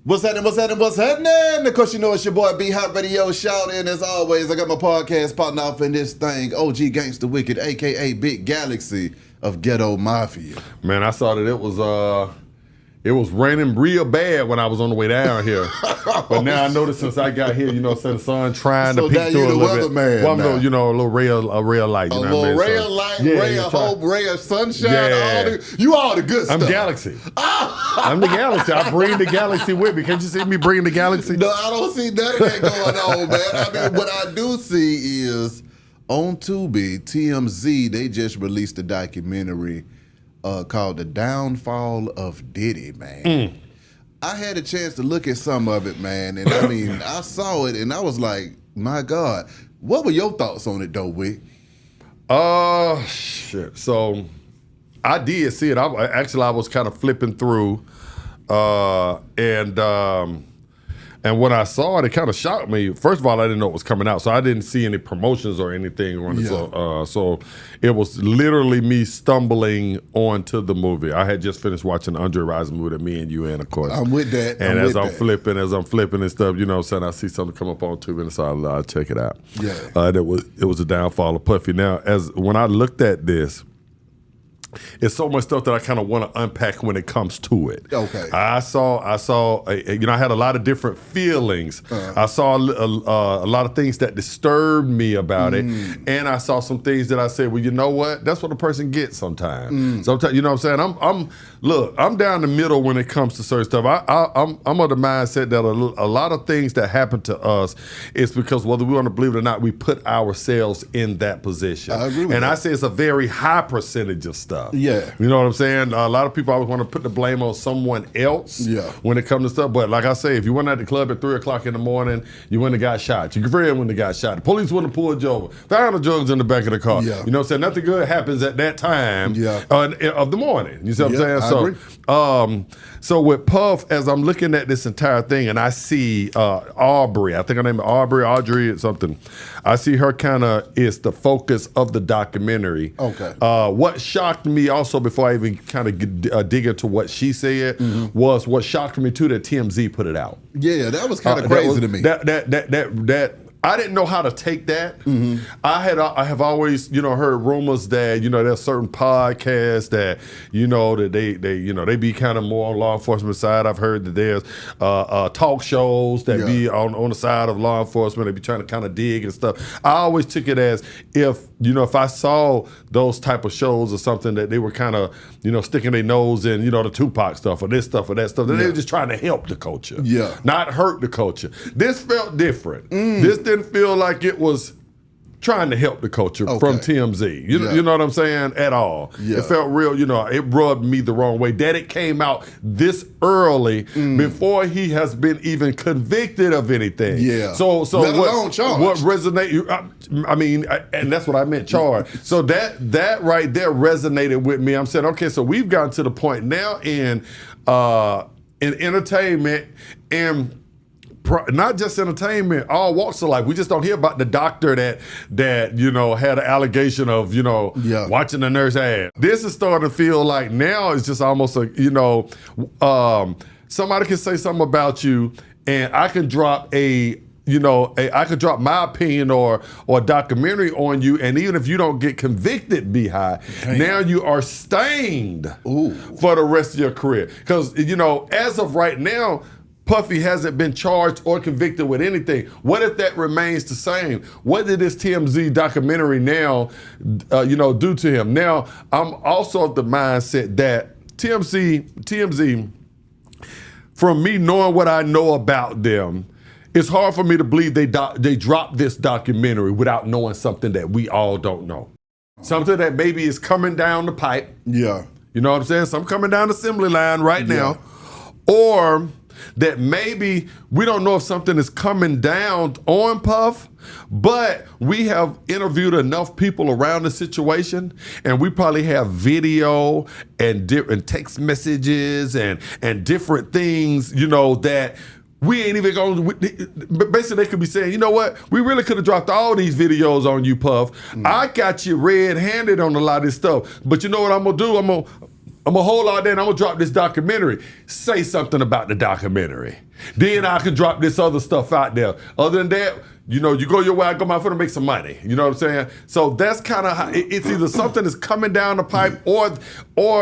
What's happening? What's happening? What's happening? Of course, you know it's your boy B Hot Radio Shout. And as always, I got my podcast partner off in this thing, OG Gangsta Wicked, aka Big Galaxy of Ghetto Mafia. Man, I saw that it was raining real bad when I was on the way down here. But now I noticed since I got here, the sun trying to peek through a little bit. Well, I'm a little ray of light. A little ray of light, ray of hope, ray of sunshine. Yeah. You all the good stuff. I'm Galaxy. I'm the Galaxy. I bring the Galaxy with me. Can't you see me bringing the Galaxy? No, I don't see none of that going on, man. I mean, what I do see is on Tubi, TMZ, they just released a documentary called The Downfall of Diddy, man. I had a chance to look at some of it, man, and I mean, I saw it and I was like, my God. What were your thoughts on it, though, Wick? Shit. So I did see it. I was kind of flipping through, and when I saw it, it kind of shocked me. First of all, I didn't know it was coming out, so I didn't see any promotions or anything on it. Yeah. So it was literally me stumbling onto the movie. I had just finished watching the Andre Rison movie that me and you in, of course. I'm with that. And as I'm flipping and stuff, I see something come up on Tubi, and so I'll check it out. Yeah. It was a downfall of Puffy. Now, when I looked at this, it's so much stuff that I kind of want to unpack when it comes to it. Okay. I had a lot of different feelings. I saw a lot of things that disturbed me about it, and I saw some things that I said, well, you know what? That's what a person gets sometimes. Sometimes, you know what I'm saying? I'm down the middle when it comes to certain stuff. I'm of the mindset that a lot of things that happen to us is because whether we want to believe it or not, we put ourselves in that position. I agree with that. I say it's a very high percentage of stuff. Yeah. You know what I'm saying? A lot of people always want to put the blame on someone else when it comes to stuff. But like I say, if you went at the club at 3 o'clock in the morning, you wouldn't have got shot. Your friend wouldn't have got shot. The police wouldn't have pulled you over. Found the drugs in the back of the car. Yeah. You know what I'm saying? Nothing good happens at that time of the morning. You see what I'm saying? I agree. So with Puff, as I'm looking at this entire thing and I see Aubrey, I think her name is Audrey or something. I see her kind of is the focus of the documentary. Okay. What shocked me also, before I even kind of dig into what she said, was what shocked me too, that TMZ put it out. Yeah, that was kind of crazy to me. That I didn't know how to take that. I have always, heard rumors that, there's certain podcasts that, that they be kind of more on law enforcement side. I've heard that there's talk shows that be on the side of law enforcement. They be trying to kind of dig and stuff. I always took it as if I saw those type of shows or something that they were kind of, sticking their nose in, the Tupac stuff or this stuff or that stuff. That they were just trying to help the culture. Yeah. Not hurt the culture. This felt different. This didn't feel like it was trying to help the culture from TMZ. You know what I'm saying? At all. Yeah. It felt real, it rubbed me the wrong way. That it came out this early before he has been even convicted of anything. Yeah. So let alone charged. What resonate? I mean, and that's what I meant, charged. So that right there resonated with me. I'm saying, okay, so we've gotten to the point now in entertainment and not just entertainment, all walks of life. We just don't hear about the doctor that had an allegation of watching the nurse ass. This is starting to feel like now it's just almost somebody can say something about you, and I can drop I could drop my opinion or a documentary on you, and even if you don't get convicted, now you are stained for the rest of your career. Because as of right now, Puffy hasn't been charged or convicted with anything. What if that remains the same? What did this TMZ documentary now, do to him? Now, I'm also of the mindset that TMZ, from me knowing what I know about them, it's hard for me to believe they dropped this documentary without knowing something that we all don't know. Something that maybe is coming down the pipe. Yeah. You know what I'm saying? Something coming down the assembly line right now. Or that maybe we don't know if something is coming down on Puff, but we have interviewed enough people around the situation, and we probably have video and different text messages and different things, that we ain't even going to, basically they could be saying, you know what, we really could have dropped all these videos on you, Puff. I got you red-handed on a lot of this stuff, but you know what I'm going to do? I'm gonna hold out there and I'm gonna drop this documentary. Say something about the documentary. Then I can drop this other stuff out there. Other than that, you know, you go your way, I go my foot and make some money. You know what I'm saying? So that's kind of how it's either something that's coming down the pipe or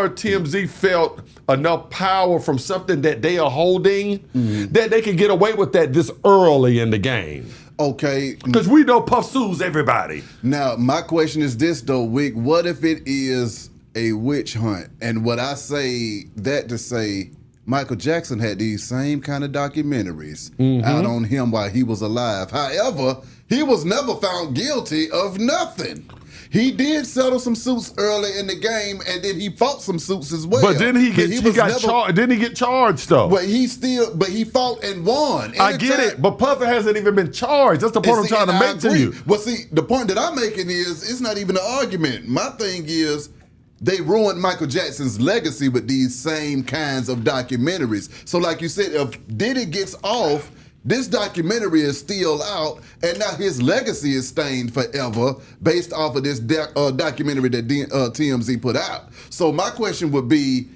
TMZ felt enough power from something that they are holding that they can get away with that this early in the game. Okay. Because we know Puff sues everybody. Now, my question is this, though, Wick. What if it is a witch hunt? And what I say that to say, Michael Jackson had these same kind of documentaries out on him while he was alive. However, he was never found guilty of nothing. He did settle some suits early in the game, and then he fought some suits as well. But didn't he get charged though? But he fought and won. I get it, but Puffy hasn't even been charged. That's the point I'm trying to make to you. Well, see, the point that I'm making is it's not even an argument. My thing is, they ruined Michael Jackson's legacy with these same kinds of documentaries. So like you said, if Diddy gets off, this documentary is still out, and now his legacy is stained forever based off of this documentary that TMZ put out. So my question would be,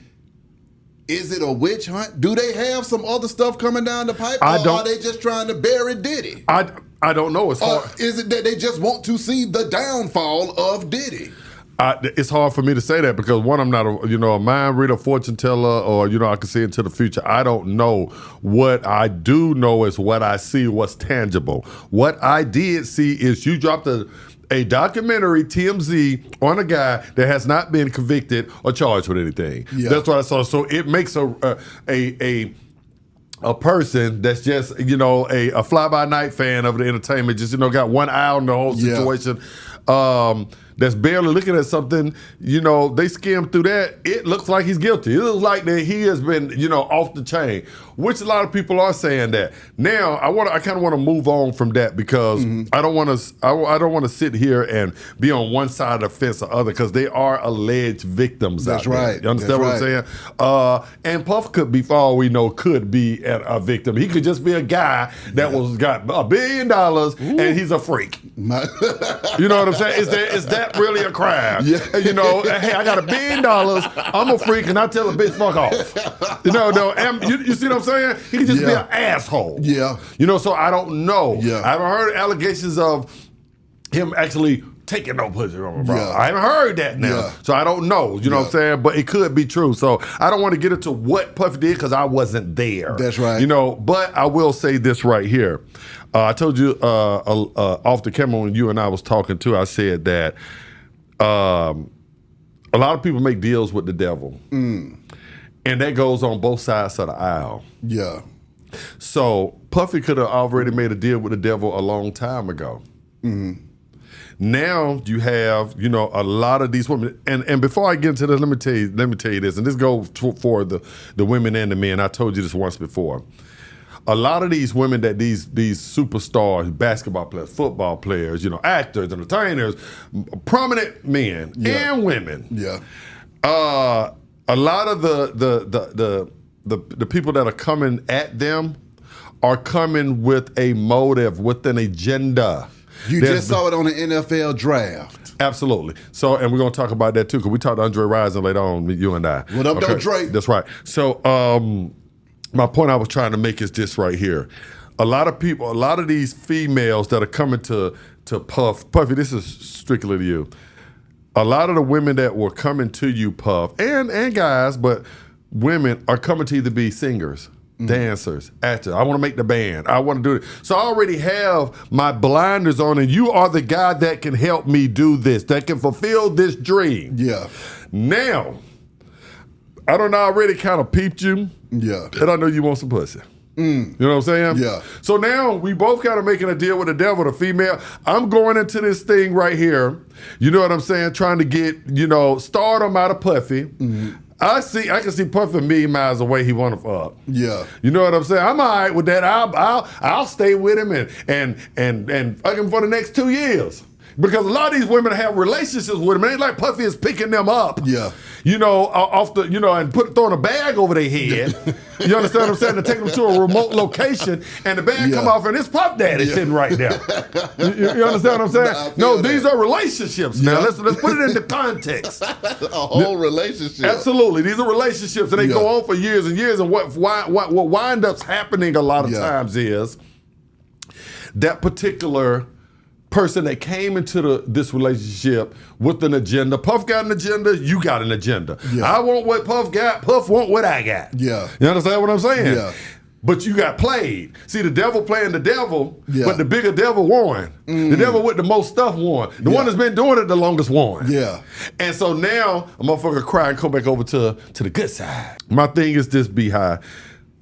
is it a witch hunt? Do they have some other stuff coming down the pipe, or are they just trying to bury Diddy? I don't know. It's hard. Or is it that they just want to see the downfall of Diddy? It's hard for me to say that because one, I'm not a mind reader, fortune teller, or I can see into the future. I don't know. What I do know is what I see, what's tangible. What I did see is you dropped a documentary, TMZ, on a guy that has not been convicted or charged with anything. Yeah. That's what I saw. So it makes a person that's just a fly-by-night fan of the entertainment, just got one eye on the whole situation. That's barely looking at something, they skimmed through that. It looks like he's guilty. It looks like that he has been, off the chain, which a lot of people are saying that. Now, I kind of want to move on from that because I don't want to sit here and be on one side of the fence or other because they are alleged victims. That's right. You understand what I'm saying? And Puff could be, for all we know, could be a victim. He could just be a guy that got $1 billion and he's a freak. You know what I'm saying? Is that really a crime? Yeah. Hey, I got $1 billion. I'm a freak, and I tell a bitch fuck off. You see what I'm saying? He could just be an asshole. Yeah. So I don't know. Yeah. I haven't heard allegations of him actually taking no pussy from a bro. I haven't heard that now. So I don't know. You know what I'm saying? But it could be true. So I don't want to get into what Puffy did because I wasn't there. That's right. But I will say this right here. I told you off the camera when you and I was talking too, I said that a lot of people make deals with the devil. And that goes on both sides of the aisle. Yeah. So Puffy could have already made a deal with the devil a long time ago. Now you have, a lot of these women, and before I get into this, let me tell you this, and this goes for the women and the men. I told you this once before. A lot of these women that these superstars, basketball players, football players, actors, entertainers, prominent men and women. Yeah. A lot of the people that are coming at them are coming with a motive, with an agenda. You just saw it on the NFL draft. Absolutely. So, and we're going to talk about that too, because we talked to Andre Rison later on, you and I. What up, though, Dre? That's right. So, my point I was trying to make is this right here. A lot of these females that are coming to Puffy, this is strictly to you. A lot of the women that were coming to you, Puff, and guys, but women are coming to either be singers, dancers, actors. I want to make the band. I want to do it. So I already have my blinders on, and you are the guy that can help me do this, that can fulfill this dream. Yeah. Now, I don't know, I already kind of peeped you. Yeah. And I know you want some pussy. You know what I'm saying? Yeah. So now we both kind of making a deal with the devil, the female. I'm going into this thing right here. You know what I'm saying? Trying to get, stardom out of Puffy. I can see Puffy a million miles away. He want to fuck. Yeah. You know what I'm saying? I'm all right with that. I'll stay with him and fuck him for the next 2 years. Because a lot of these women have relationships with him. It ain't like Puffy is picking them up. Yeah. Off the, and throwing a bag over their head. You understand what I'm saying? To take them to a remote location and the bag come off and it's Puff Daddy sitting right there. You understand what I'm saying? No, these are relationships now. Let's put it into context. A whole relationship. Absolutely. These are relationships and they go on for years and years. And what wind up happening a lot of times is that particular person that came into this relationship with an agenda. Puff got an agenda, you got an agenda. Yeah. I want what Puff got, Puff want what I got. Yeah. You understand what I'm saying? Yeah. But you got played. See, the devil playing the devil, but the bigger devil won. The devil with the most stuff won. The one that's been doing it the longest won. Yeah. And so now a motherfucker cry and come back over to the good side. My thing is this, Beehive.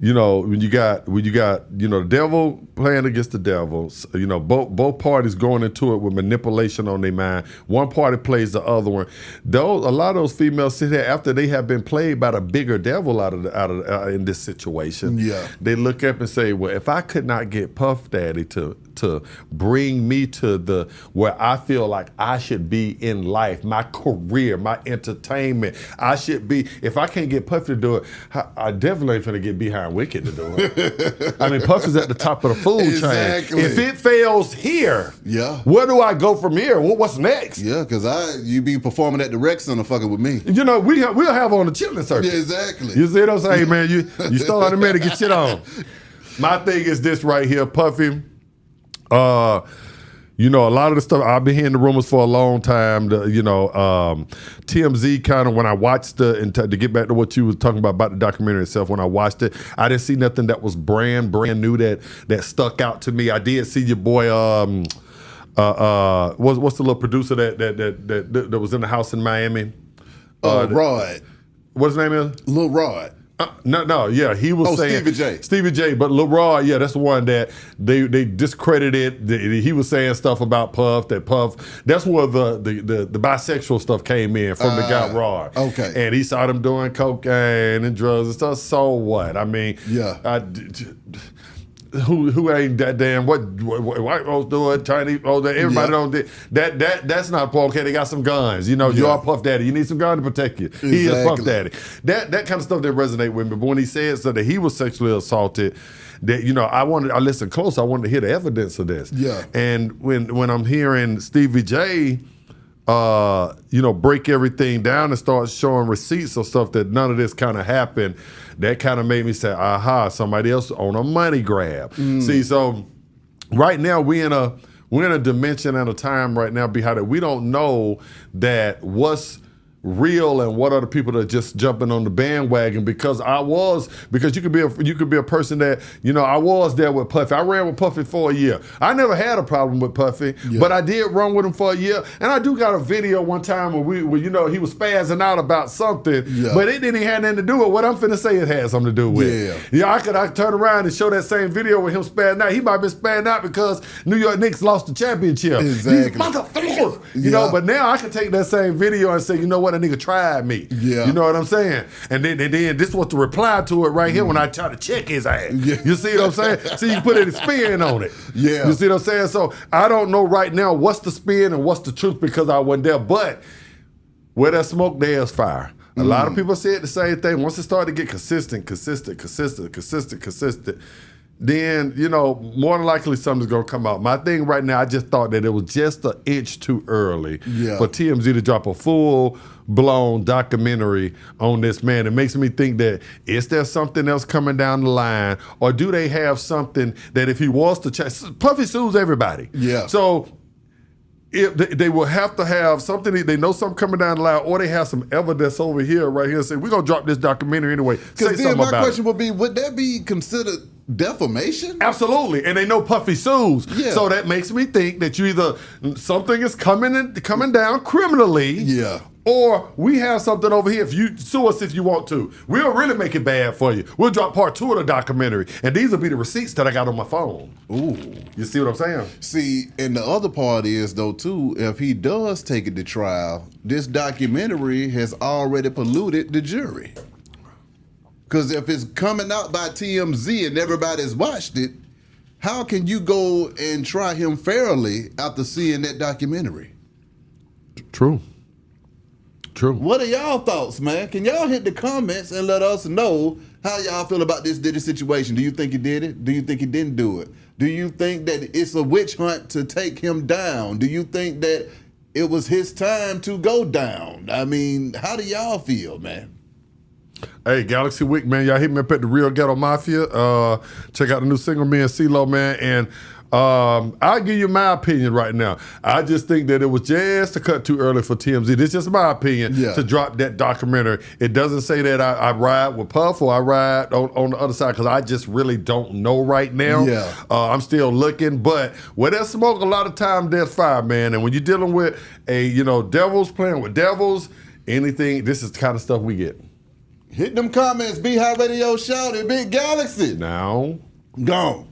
When you got the devil playing against the devil, both parties going into it with manipulation on their mind. One party plays the other one. A lot of those females sit there after they have been played by the bigger devil out of in this situation. Yeah. They look up and say, well, if I could not get Puff Daddy to bring me to where I feel like I should be in life, my career, my entertainment, I should be. If I can't get Puff to do it, I definitely ain't finna get behind Wicked to do it. I mean, Puff is at the top of the food chain. If it fails here, where do I go from here? What's next? Yeah, because you be performing at the rec center fucking with me. We'll have on the chilling circuit. Yeah, exactly. You see what I'm saying, man? You start in a minute, get shit on. My thing is this right here, Puffy. A lot of the stuff, I've been hearing the rumors for a long time. TMZ kind of, when I watched to get back to what you was talking about the documentary itself, when I watched it, I didn't see nothing that was brand new that stuck out to me. I did see your boy, what's the little producer that was in the house in Miami? Rod. What's his name is? Lil Rod. He was saying Stevie J, but Lil Rod, that's the one that they discredited. He was saying stuff about Puff. That's where the bisexual stuff came in from the guy Rod. Okay, and he saw them doing cocaine and drugs and stuff. So what? I mean, who ain't that damn? What white folks do it? Chinese folks, everybody don't do that. That's not okay. They got some guns. You are Puff Daddy. You need some gun to protect you. Exactly. He is Puff Daddy. That kind of stuff didn't resonate with me. But when he said so that he was sexually assaulted, that I listened close. I wanted to hear the evidence of this. Yeah. And when I'm hearing Stevie J, break everything down and start showing receipts of stuff that none of this kind of happened, that kind of made me say, aha, somebody else on a money grab. See, so right now we're in a dimension and a time right now behind it. We don't know that what's real and what are the people that are just jumping on the bandwagon because you could be a person that I was there with Puffy. I ran with Puffy for a year. I never had a problem with Puffy, but I did run with him for a year. And I do got a video one time where he was spazzing out about something, but it didn't have nothing to do with what I'm finna say it had something to do with. I could turn around and show that same video with him spazzing out. He might have been spazzing out because New York Knicks lost the championship. Exactly. These motherfuckers. But now I can take that same video and say, you know what? A nigga tried me. Yeah. You know what I'm saying? And then this was the reply to it right here when I try to check his ass. Yeah. You see what I'm saying? See, you put a spin on it. Yeah. You see what I'm saying? So I don't know right now what's the spin and what's the truth because I wasn't there. But where there's smoke, there's fire. A lot of people said the same thing. Once it started to get consistent, then, more than likely something's going to come out. My thing right now, I just thought that it was just an inch too early for TMZ to drop a full-blown documentary on this man. It makes me think that is there something else coming down the line, or do they have something that if he was to change, Puffy sues everybody. Yeah. So if they will have to have something, they know something coming down the line, or they have some evidence over here, right here, and say, we're going to drop this documentary anyway. Say something about it. My question would be, would that be considered defamation? Absolutely. And they know Puffy sues. Yeah. So that makes me think that you either something is coming down criminally, or we have something over here. If you sue us if you want to, we'll really make it bad for you. We'll drop part 2 of the documentary. And these will be the receipts that I got on my phone. Ooh. You see what I'm saying? See, and the other part is, though, too, if he does take it to trial, this documentary has already polluted the jury. Because if it's coming out by TMZ and everybody's watched it, How can you go and try him fairly after seeing that documentary? True. What are y'all thoughts, man? Can y'all hit the comments and let us know how y'all feel about this Diddy situation? Do you think he did it? Do you think he didn't do it? Do you think that it's a witch hunt to take him down? Do you think that it was his time to go down? I mean, how do y'all feel, man? Hey, Galaxy Week, man, y'all hit me up at the Real Ghetto Mafia. Check out the new single, me and CeeLo, man. And I'll give you my opinion right now. I just think that it was just a cut too early for TMZ. This is just my opinion to drop that documentary. It doesn't say that I ride with Puff or I ride on the other side because I just really don't know right now. I'm still looking, but where there's smoke, a lot of time there's fire, man. And when you're dealing with devils playing with devils, anything, this is the kind of stuff we get. Hit them comments, Be High Radio, shout it, Big Galaxy. Now. Gone.